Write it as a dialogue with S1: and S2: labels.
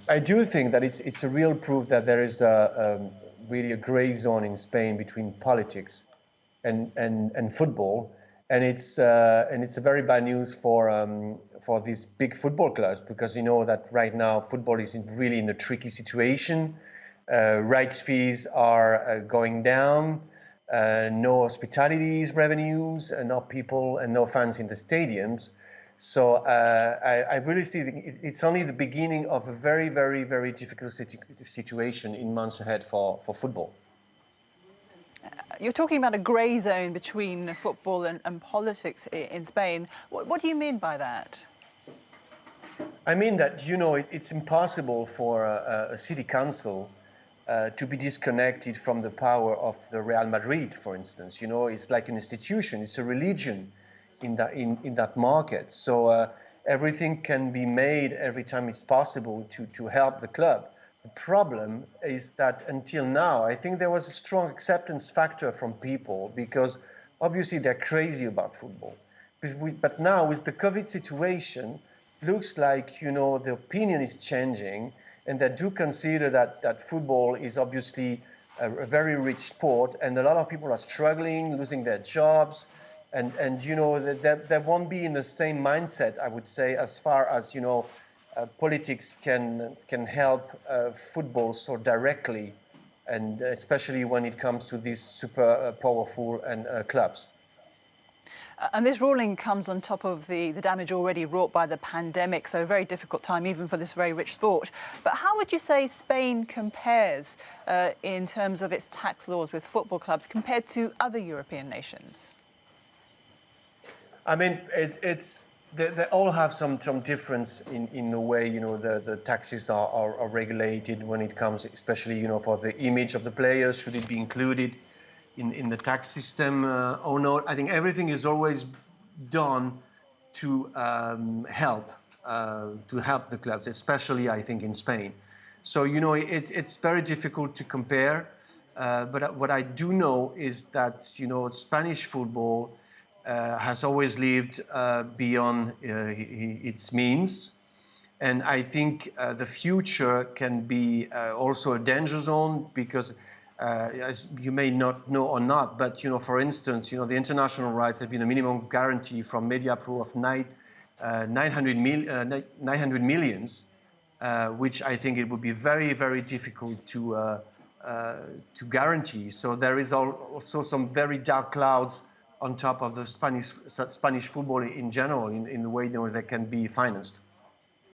S1: I do think that it's a real proof that there is really a gray zone in Spain between politics and football, and it's a very bad news for these big football clubs, because you know that right now football is really in a tricky situation. Rights fees are going down, no hospitalities revenues, and no people and no fans in the stadiums. So I really see it's only the beginning of a very, very, very difficult situation in months ahead for football.
S2: You're talking about a grey zone between football and politics in Spain. What do you mean by that?
S1: I mean that, you know, it's impossible for a city council to be disconnected from the power of the Real Madrid, for instance. You know, it's like an institution, it's a religion in that market. So everything can be made every time it's possible to help the club. The problem is that until now, I think there was a strong acceptance factor from people, because obviously they're crazy about football. But now with the COVID situation, looks like, you know, the opinion is changing, and they do consider that football is obviously a very rich sport, and a lot of people are struggling, losing their jobs, and you know, they won't be in the same mindset, I would say, as far as, you know, politics can help football so directly, and especially when it comes to these super powerful clubs.
S2: And this ruling comes on top of the damage already wrought by the pandemic, so a very difficult time even for this very rich sport. But how would you say Spain compares in terms of its tax laws with football clubs compared to other European nations?
S1: I mean, they all have some difference in the way, you know, the taxes are regulated when it comes, especially, you know, for the image of the players. Should it be included in the tax system or not? I think everything is always done to help the clubs, especially I think in Spain. So, you know, it's very difficult to compare. But what I do know is that, you know, Spanish football has always lived beyond its means. And I think the future can be also a danger zone, because as you may not know or not, but, you know, for instance, you know, the international rights have been a minimum guarantee from MediaPro of 900 millions, which I think it would be very, very difficult to guarantee. So there is also some very dark clouds on top of the Spanish football in general, in the way, you know, they can be financed.